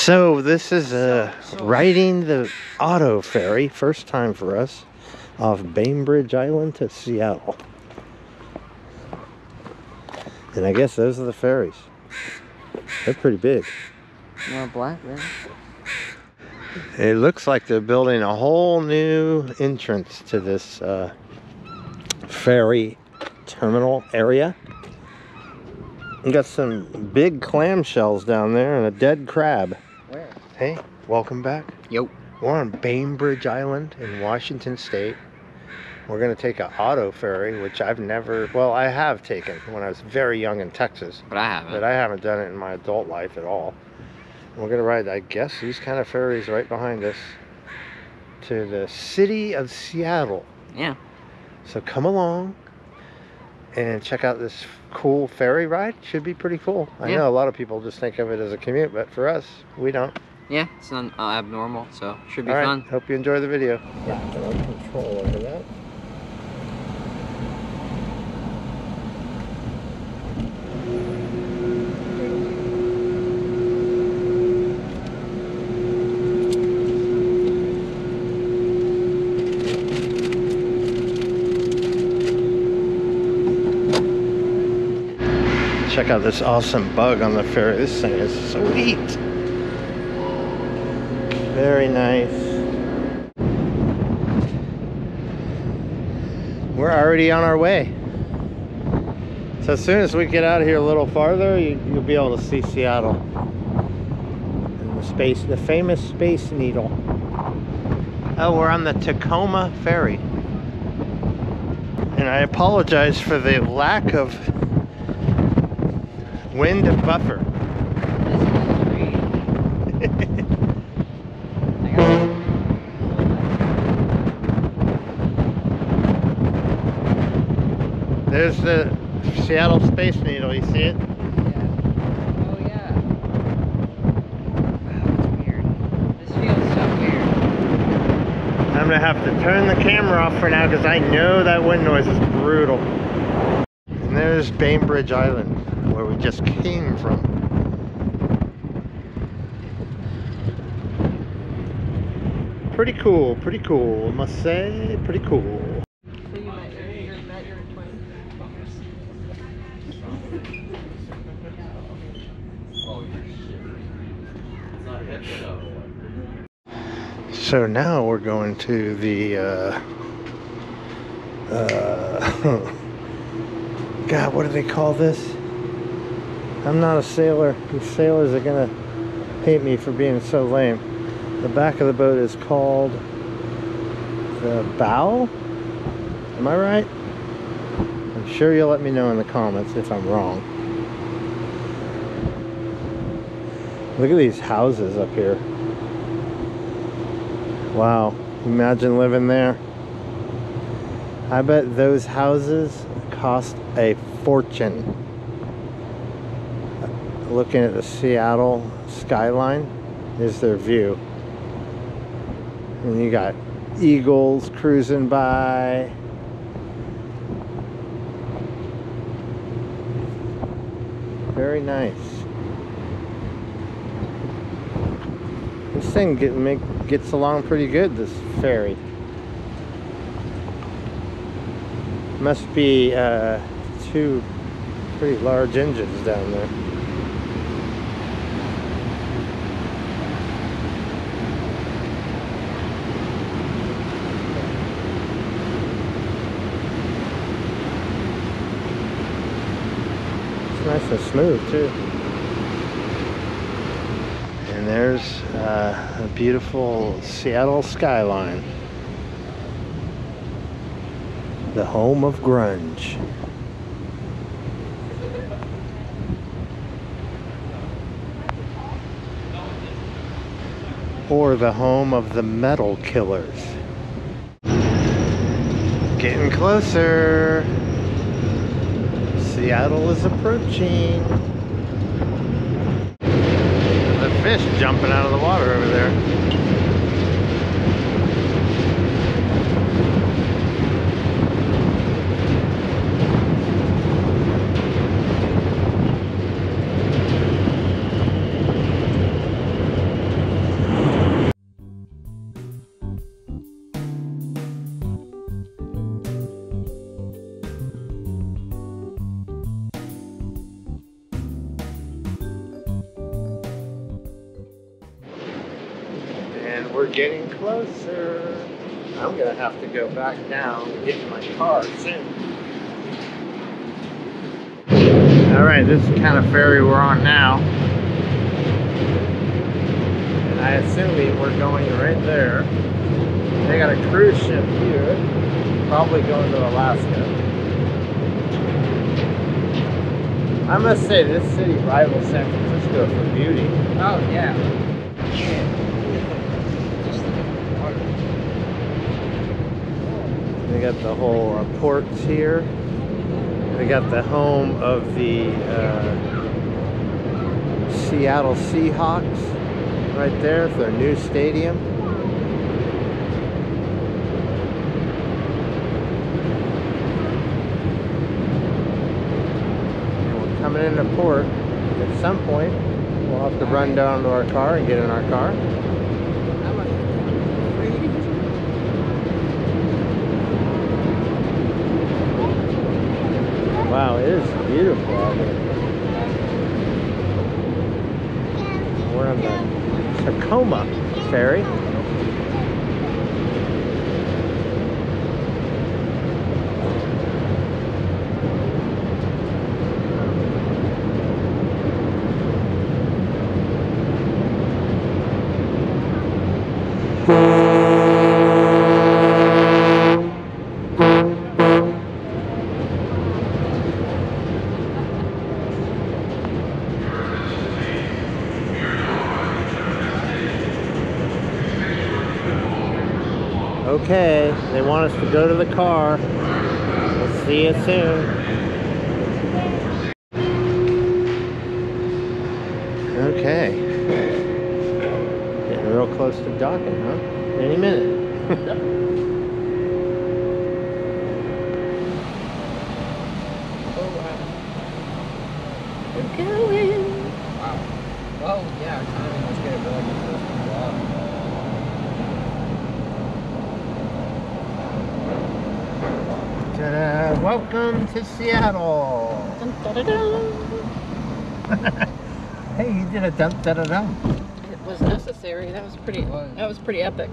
So this is riding the auto ferry, first time for us, off Bainbridge Island to Seattle. And I guess those are the ferries. They're pretty big. More black, man. It looks like they're building a whole new entrance to this ferry terminal area. We got some big clamshells down there and a dead crab. Where? Hey, welcome back. Yo. We're on Bainbridge Island in Washington State. We're going to take an auto ferry, which I've never, well, I have taken when I was very young in Texas. But I haven't. But I haven't done it in my adult life at all. We're going to ride, I guess, these kind of ferries right behind us to the city of Seattle. Yeah. So come along and check out this cool ferry ride. Should be pretty cool. I know a lot of people just think of it as a commute, but for us, we don't. Yeah, it's not abnormal, so should be all right, fun. Hope you enjoy the video. Got no control over that. Check out this awesome bug on the ferry. This thing is sweet. Very nice. We're already on our way. So as soon as we get out of here a little farther, you'll be able to see Seattle. And the famous Space Needle. Oh, we're on the Tacoma Ferry. And I apologize for the lack of wind buffer. There's the Seattle Space Needle, you see it? Yeah. Oh yeah. Wow, that's weird. This feels so weird. I'm gonna have to turn the camera off for now because I know that wind noise is brutal. And there's Bainbridge Island, where we just came from. Pretty cool, I must say, pretty cool. So you met your twin? So now we're going to the God, what do they call this? I'm not a sailor. These sailors are gonna hate me for being so lame. The back of the boat is called the bow? Am I right? I'm sure you'll let me know in the comments if I'm wrong. Look at these houses up here. Wow, imagine living there. I bet those houses cost a fortune. Looking at the Seattle skyline is their view. And you got eagles cruising by. Very nice. This thing gets along pretty good, this ferry. Must be two pretty large engines down there. It's nice and smooth too. And there's a beautiful Seattle skyline. The home of grunge. Or the home of the metal killers. Getting closer. Seattle is approaching. There's a fish jumping out of the water over there. We're getting closer. I'm gonna have to go back down and get in my car soon. Alright, this is the kind of ferry we're on now. And I assume we're going right there. They got a cruise ship here, probably going to Alaska. I must say, this city rivals San Francisco for beauty. Oh, yeah. Just look at the water. They got the whole ports here. They got the home of the Seattle Seahawks right there for their new stadium. And we're coming into port. At some point, we'll have to run down to our car and get in our car. Wow, it is beautiful out here. We're on the Tacoma ferry. Okay, they want us to go to the car. We'll see you soon. Okay. Getting real close to docking, huh? Any minute. Oh, wow. We're going. Wow. Well, yeah, our timing was good, but like it's supposed to be long. Ta-da! Welcome to Seattle. Dun, da, da, da. Hey, you did a dum da da dum. It was necessary. That was pretty epic.